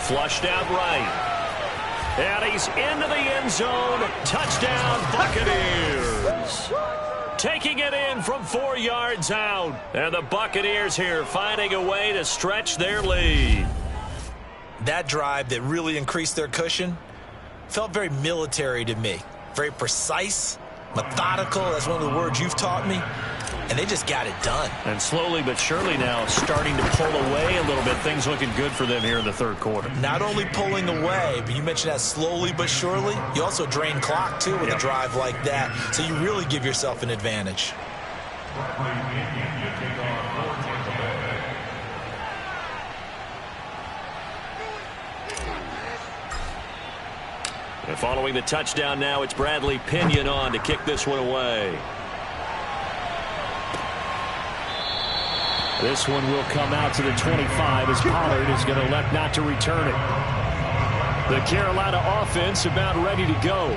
[SPEAKER 2] Flushed out right. And he's into the end zone. Touchdown, Buccaneers. Taking it in from 4 yards out. And the Buccaneers here finding a way to stretch their lead.
[SPEAKER 3] That drive that really increased their cushion felt very military to me. Very precise, methodical. That's one of the words you've taught me. And they just got it done.
[SPEAKER 2] And slowly but surely now starting to pull away a little bit. Things looking good for them here in the third quarter.
[SPEAKER 3] Not only pulling away, but you mentioned that slowly but surely. You also drain clock, too, with a drive like that. So you really give yourself an advantage.
[SPEAKER 2] And following the touchdown now, it's Bradley Pinion on to kick this one away.
[SPEAKER 4] This one will come out to the 25 as Pollard is going to elect not to return it. The Carolina offense about ready to go.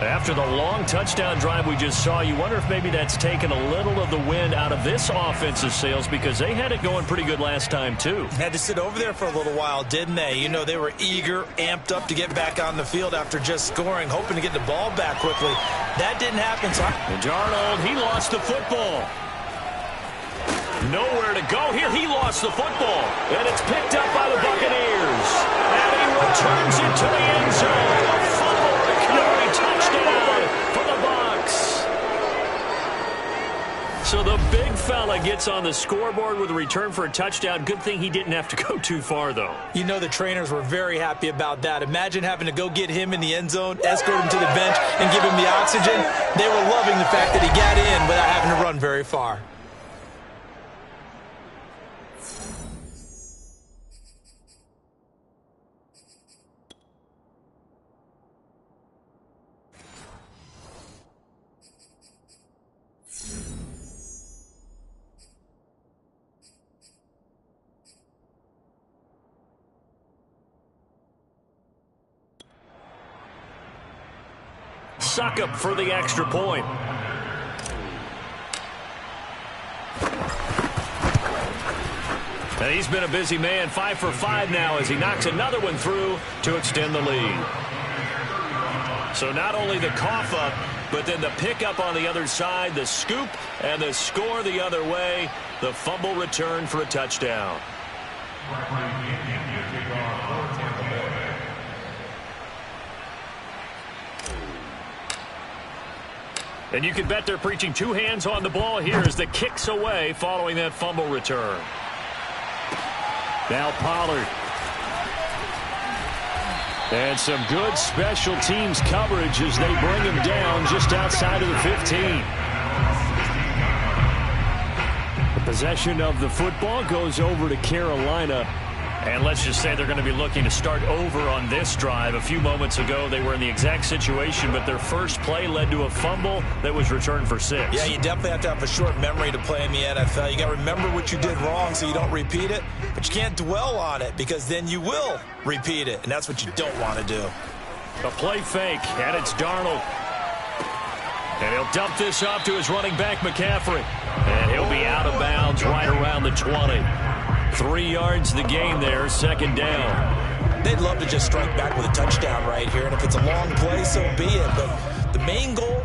[SPEAKER 2] After the long touchdown drive we just saw, you wonder if maybe that's taken a little of the wind out of this offensive sails, because they had it going pretty good last time too.
[SPEAKER 3] Had to sit over there for a little while, didn't they? You know, they were eager, amped up to get back on the field after just scoring, hoping to get the ball back quickly. That didn't happen. So
[SPEAKER 2] and Darnold, he lost the football. Nowhere to go here. He lost the football. And it's picked up by the Buccaneers. And he returns it to the end zone. A fumble recovery touchdown for the Bucs. So the big fella gets on the scoreboard with a return for a touchdown. Good thing he didn't have to go too far, though.
[SPEAKER 3] you know the trainers were very happy about that. Imagine having to go get him in the end zone, escort him to the bench, and give him the oxygen. They were loving the fact that he got in without having to run very far.
[SPEAKER 2] Suck up for the extra point. And he's been a busy man, 5 for 5 now as he knocks another one through to extend the lead. So not only the cough up, but then the pickup on the other side, the scoop, and the score the other way, the fumble return for a touchdown. And you can bet they're preaching 2 hands on the ball here as the kick's away following that fumble return.
[SPEAKER 4] Now Pollard. And some good special teams coverage as they bring him down just outside of the 15. The possession of the football goes over to Carolina.
[SPEAKER 2] And let's just say they're going to be looking to start over on this drive. A few moments ago, they were in the exact situation, but their first play led to a fumble that was returned for 6.
[SPEAKER 3] Yeah, you definitely have to have a short memory to play in the NFL. You got to remember what you did wrong so you don't repeat it, but you can't dwell on it because then you will repeat it, and that's what you don't want to do.
[SPEAKER 2] A play fake, and it's Darnold. And he'll dump this off to his running back, McCaffrey. And he'll be out of bounds right around the 20. 3 yards the gain there, second down.
[SPEAKER 3] They'd love to just strike back with a touchdown right here, and if it's a long play, so be it. But the main goal,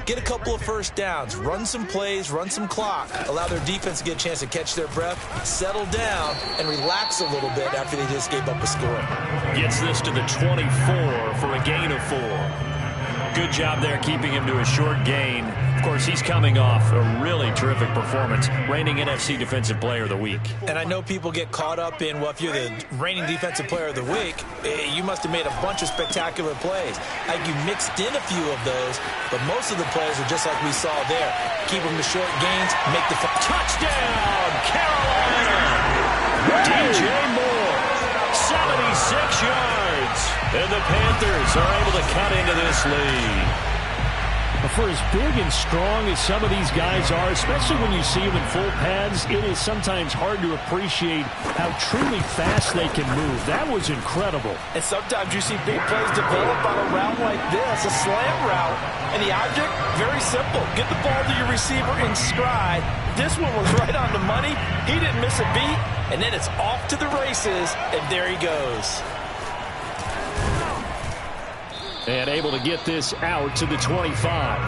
[SPEAKER 3] get a couple of first downs, run some plays, run some clock, allow their defense to get a chance to catch their breath, settle down, and relax a little bit after they just gave up a score.
[SPEAKER 2] Gets this to the 24 for a gain of 4. Good job there keeping him to a short gain. Of course, he's coming off a really terrific performance, reigning NFC Defensive Player of the Week.
[SPEAKER 3] And I know people get caught up in, well, if you're the reigning Defensive Player of the Week, you must have made a bunch of spectacular plays. Like you mixed in a few of those, but most of the plays are just like we saw there. Keep them to short gains, make the
[SPEAKER 2] touchdown, Carolina! DJ Moore, 76 yards. And the Panthers are able to cut into this lead.
[SPEAKER 4] For as big and strong as some of these guys are, especially when you see them in full pads, it is sometimes hard to appreciate how truly fast they can move. That was incredible.
[SPEAKER 7] And sometimes you see big plays develop on a route like this, a slant route. And the object, very simple. Get the ball to your receiver in stride. This one was right on the money. He didn't miss a beat. And then it's off to the races, and there he goes.
[SPEAKER 4] And able to get this out to the 25.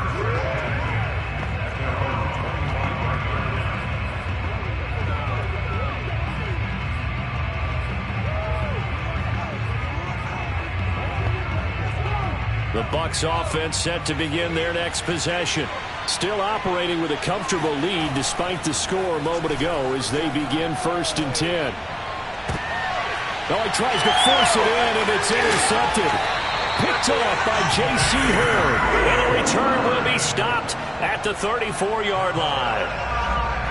[SPEAKER 2] The Bucs offense set to begin their next possession. Still operating with a comfortable lead despite the score a moment ago as they begin 1st and 10.
[SPEAKER 4] Oh, he tries to force it in, and it's intercepted. Picked off by J.C. Horn.
[SPEAKER 2] And the return will be stopped at the 34-yard line.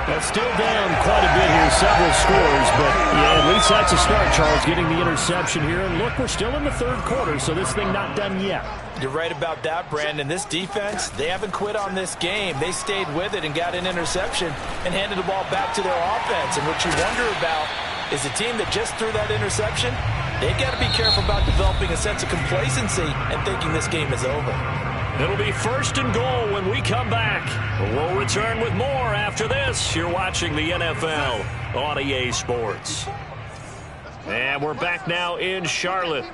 [SPEAKER 4] That's still down quite a bit here, several scores, but yeah, at least that's a start, Charles, getting the interception here. And look, we're still in the 3rd quarter, so this thing not done yet.
[SPEAKER 3] You're right about that, Brandon. This defense, they haven't quit on this game. They stayed with it and got an interception and handed the ball back to their offense. And what you wonder about is the team that just threw that interception, they've got to be careful about developing a sense of complacency and thinking this game is over.
[SPEAKER 2] It'll be 1st and goal when we come back. We'll return with more after this. You're watching the NFL on EA Sports. And we're back now in Charlotte.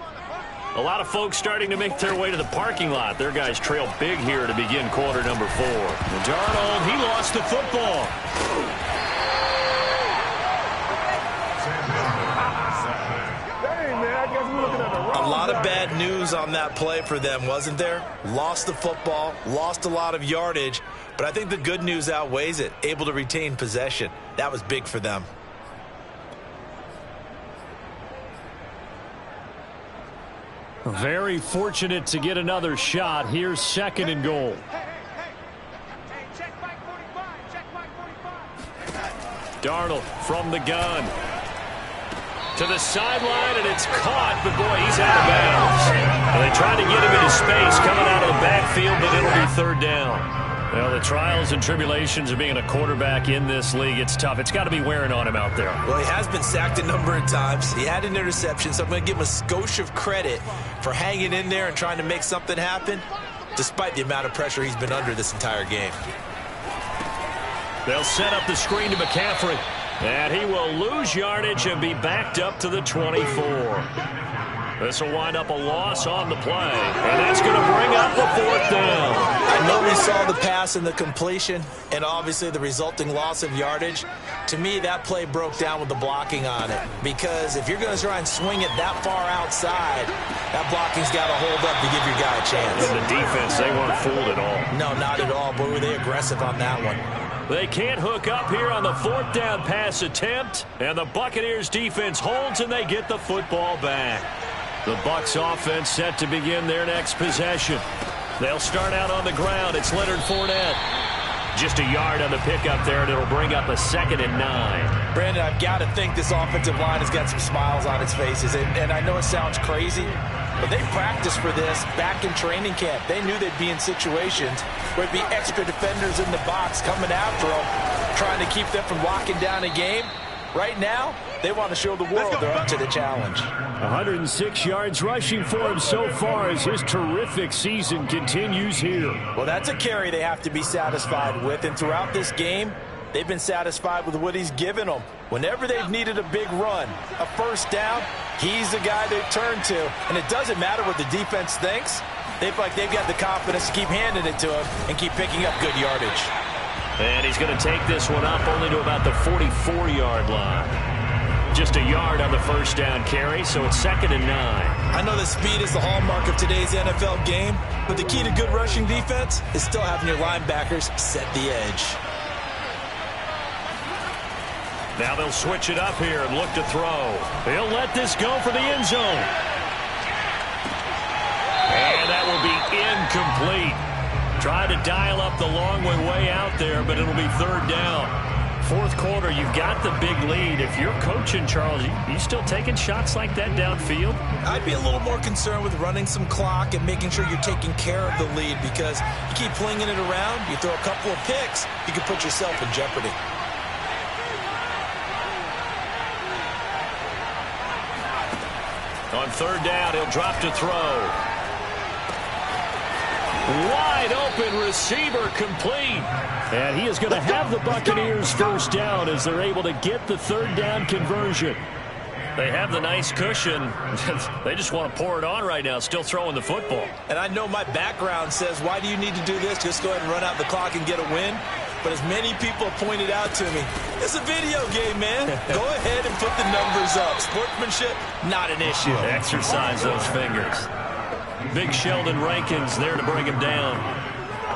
[SPEAKER 2] A lot of folks starting to make their way to the parking lot. Their guys trail big here to begin quarter number 4.
[SPEAKER 4] Darnold, he lost the football.
[SPEAKER 3] A lot of bad news on that play for them, wasn't there? Lost the football, lost a lot of yardage, but I think the good news outweighs it. Able to retain possession. That was big for them.
[SPEAKER 4] Very fortunate to get another shot. Here's 2nd and goal.
[SPEAKER 2] Darnold from the gun. To the sideline, and it's caught, but boy, he's out of bounds. And they tried to get him into space coming out of the backfield, but it'll be 3rd down. Well, the trials and tribulations of being a quarterback in this league, it's tough. It's got to be wearing on him out there.
[SPEAKER 3] Well, he has been sacked a number of times. He had an interception, so I'm going to give him a skosh of credit for hanging in there and trying to make something happen, despite the amount of pressure he's been under this entire game.
[SPEAKER 2] They'll set up the screen to McCaffrey. And he will lose yardage and be backed up to the 24. This will wind up a loss on the play. And that's going to bring up the 4th down.
[SPEAKER 3] I know we saw the pass and the completion and obviously the resulting loss of yardage. To me, that play broke down with the blocking on it. Because if you're going to try and swing it that far outside, that blocking's got to hold up to give your guy a chance.
[SPEAKER 2] And the defense, they weren't fooled at all.
[SPEAKER 3] No, not at all. Boy, were they aggressive on that one.
[SPEAKER 2] They can't hook up here on the 4th down pass attempt. And the Buccaneers defense holds and they get the football back. The Bucs offense set to begin their next possession. They'll start out on the ground. It's Leonard Fournette. Just a yard on the pickup there, and it'll bring up a 2nd and 9.
[SPEAKER 3] Brandon, I've got to think this offensive line has got some smiles on its faces. And I know it sounds crazy, but they practiced for this back in training camp. They knew they'd be in situations where it'd be extra defenders in the box coming after them, trying to keep them from locking down a game. Right now, they want to show the world they're up to the challenge.
[SPEAKER 4] 106 yards rushing for him so far as his terrific season continues here.
[SPEAKER 3] Well, that's a carry they have to be satisfied with, and throughout this game, they've been satisfied with what he's given them. Whenever they've needed a big run, a first down, he's the guy they turn to. And it doesn't matter what the defense thinks. They feel like they've got the confidence to keep handing it to him and keep picking up good yardage.
[SPEAKER 2] And he's going to take this one up only to about the 44-yard line. Just a yard on the first down carry, so it's 2nd and 9.
[SPEAKER 3] I know that speed is the hallmark of today's NFL game, but the key to good rushing defense is still having your linebackers set the edge.
[SPEAKER 2] Now they'll switch it up here and look to throw. He'll let this go for the end zone. And that will be incomplete. Tried to dial up the long way out there, but it'll be 3rd down. 4th quarter, you've got the big lead. If you're coaching, Charles, you still taking shots like that downfield?
[SPEAKER 3] I'd be a little more concerned with running some clock and making sure you're taking care of the lead, because you keep flinging it around, you throw a couple of picks, you can put yourself in jeopardy.
[SPEAKER 2] On 3rd down, he'll drop to throw. Wide open receiver complete.
[SPEAKER 4] And he is going to have the Buccaneers first down as they're able to get the 3rd down conversion.
[SPEAKER 2] They have the nice cushion. They just want to pour it on right now, still throwing the football.
[SPEAKER 3] And I know my background says, why do you need to do this? Just go ahead and run out the clock and get a win. But as many people pointed out to me, it's a video game, man. Go ahead and put the numbers up. Sportsmanship, not an issue.
[SPEAKER 2] Exercise those fingers. Big Sheldon Rankins there to bring him down.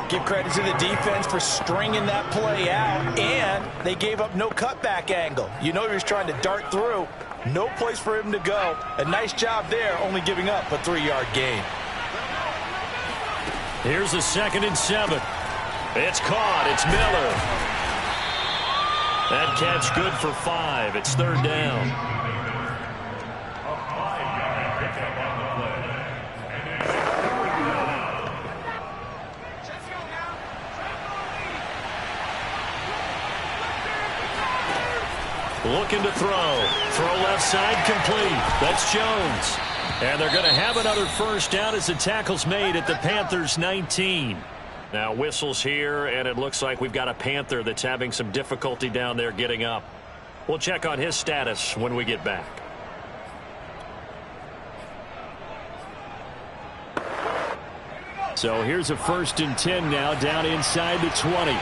[SPEAKER 3] Give credit to the defense for stringing that play out, and they gave up no cutback angle. You know he was trying to dart through. No place for him to go. A nice job there, only giving up a 3-yard gain.
[SPEAKER 2] Here's a 2nd and 7. It's caught. It's Miller. That catch good for 5. It's 3rd down. Looking to throw. Throw left side complete. That's Jones. And they're going to have another first down as the tackle's made at the Panthers' 19. Now whistles here, and it looks like we've got a Panther that's having some difficulty down there getting up. We'll check on his status when we get back.
[SPEAKER 4] So here's a 1st and 10 now down inside the 20.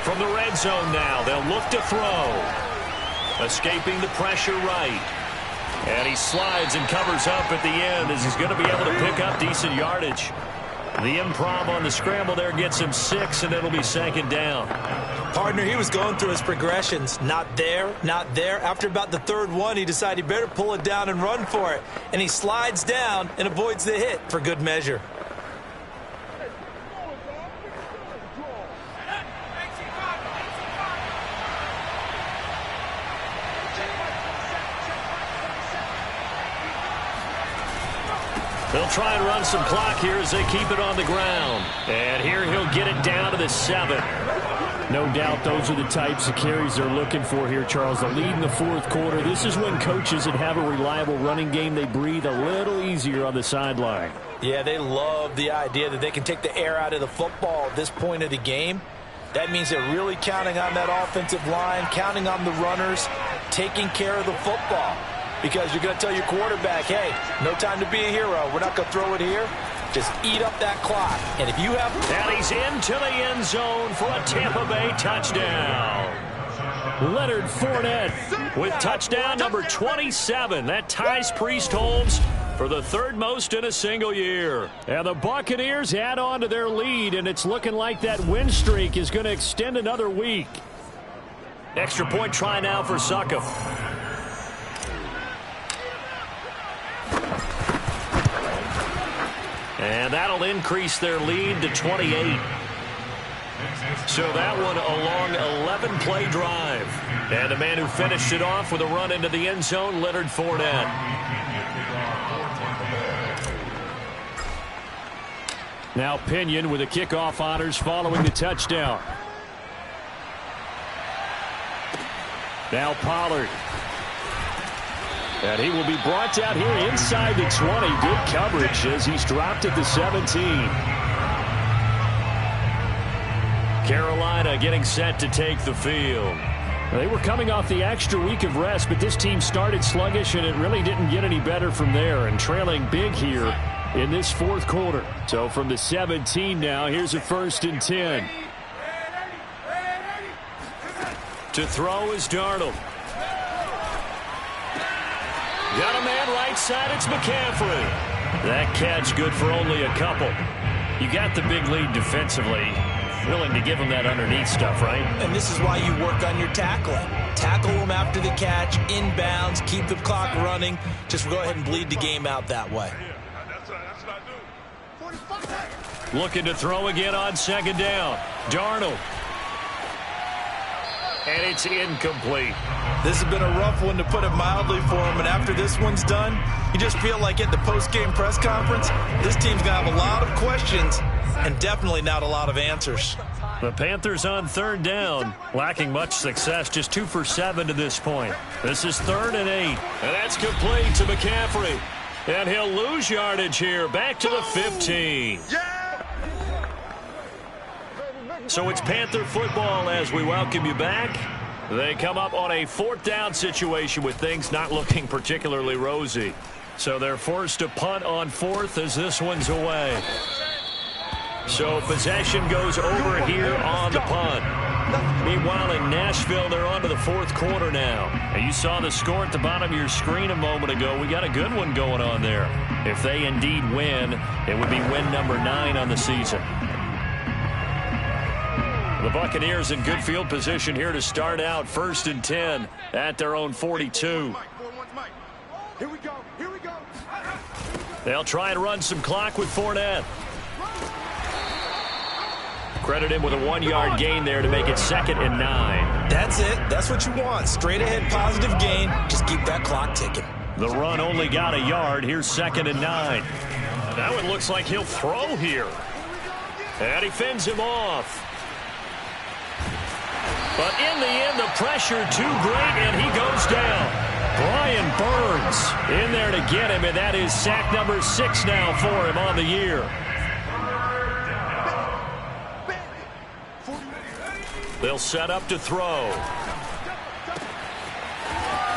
[SPEAKER 2] From the red zone now, they'll look to throw. Escaping the pressure right. And he slides and covers up at the end as he's going to be able to pick up decent yardage. The improv on the scramble there gets him 6, and it'll be 2nd down.
[SPEAKER 3] Partner, he was going through his progressions. Not there, not there. After about the 3rd one, he decided he better pull it down and run for it. And he slides down and avoids the hit for good measure.
[SPEAKER 2] They'll try and run some clock here as they keep it on the ground. And here he'll get it down to the 7.
[SPEAKER 4] No doubt those are the types of carries they're looking for here, Charles. The lead in the 4th quarter. This is when coaches that have a reliable running game, they breathe a little easier on the sideline.
[SPEAKER 3] Yeah, they love the idea that they can take the air out of the football at this point of the game. That means they're really counting on that offensive line, counting on the runners, taking care of the football. Because you're going to tell your quarterback, hey, no time to be a hero. We're not going to throw it here. Just eat up that clock. And if you have...
[SPEAKER 2] And he's into the end zone for a Tampa Bay touchdown.
[SPEAKER 4] Leonard Fournette
[SPEAKER 2] with touchdown number 27. That ties Priest Holmes for the 3rd most in a single year.
[SPEAKER 4] And the Buccaneers add on to their lead, and it's looking like that win streak is going to extend another week.
[SPEAKER 2] Extra point try now for Suckup. And that'll increase their lead to 28. So that one a long 11-play drive. And the man who finished it off with a run into the end zone, Leonard Fournette.
[SPEAKER 4] Now Pinion with the kickoff honors following the touchdown. Now Pollard. And he will be brought down here inside the 20. Good coverage as he's dropped at the 17. Carolina getting set to take the field. They were coming off the extra week of rest, but this team started sluggish, and it really didn't get any better from there, and trailing big here in this fourth quarter. So from the 17 now, here's a 1st and 10. To throw is Darnold. Got a man right side, it's McCaffrey. That catch good for only a couple. You got the big lead defensively. Willing to give him that underneath stuff, right?
[SPEAKER 3] And this is why you work on your tackling. Tackle them after the catch, inbounds, keep the clock running. Just go ahead and bleed the game out that way.
[SPEAKER 4] Looking to throw again on 2nd down. Darnold. And it's incomplete.
[SPEAKER 3] This has been a rough one, to put it mildly, for him. And after this one's done, you just feel like at the post-game press conference, this team's going to have a lot of questions and definitely not a lot of answers.
[SPEAKER 4] The Panthers on 3rd down, lacking much success, just 2 for 7 to this point. This is 3rd and 8. And that's complete to McCaffrey. And he'll lose yardage here, back to the 15. So it's Panther football as we welcome you back. They come up on a 4th down situation with things not looking particularly rosy. So they're forced to punt on 4th as this one's away. So possession goes over here on the punt. Meanwhile, in Nashville, they're on to the 4th quarter now. And you saw the score at the bottom of your screen a moment ago. We got a good one going on there. If they indeed win, it would be win number 9 on the season. The Buccaneers in good field position here to start out. 1st and 10 at their own 42.
[SPEAKER 6] Here we go. Here we go.
[SPEAKER 4] They'll try and run some clock with Fournette. Credit him with a 1-yard gain there to make it 2nd and 9.
[SPEAKER 3] That's it. That's what you want. Straight ahead positive gain. Just keep that clock ticking.
[SPEAKER 4] The run only got a yard. Here's 2nd and 9. Now it looks like he'll throw here. And he fends him off. But in the end, the pressure too great, and he goes down. Brian Burns in there to get him, and that is sack number 6 now for him on the year. They'll set up to throw.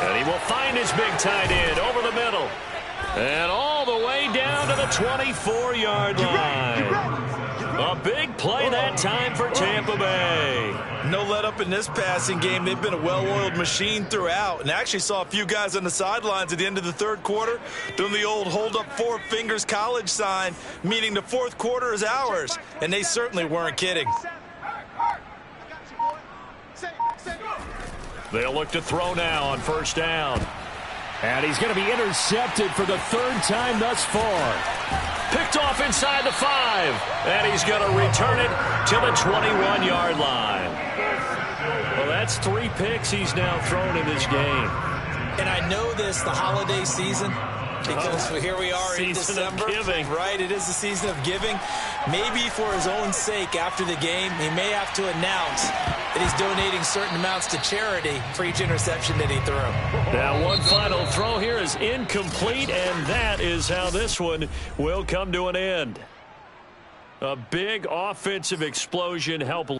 [SPEAKER 4] And he will find his big tight end over the middle. And all the way down to the 24-yard line. A big play that time for Tampa Bay.
[SPEAKER 3] No let up in this passing game. They've been a well-oiled machine throughout. And actually saw a few guys on the sidelines at the end of the 3rd quarter doing the old hold up 4 fingers college sign, meaning the 4th quarter is ours. And they certainly weren't kidding.
[SPEAKER 4] They'll look to throw now on 1st down. And he's going to be intercepted for the 3rd time thus far. Picked off inside the 5. And he's going to return it to the 21-yard line. Well, that's 3 picks he's now thrown in this game.
[SPEAKER 3] And I know this, the holiday season, because here we are in December. Right, it is the season of giving. Maybe for his own sake after the game, he may have to announce that he's donating certain amounts to charity for each interception that he threw.
[SPEAKER 4] Now one final throw here is incomplete, and that is how this one will come to an end. A big offensive explosion helped.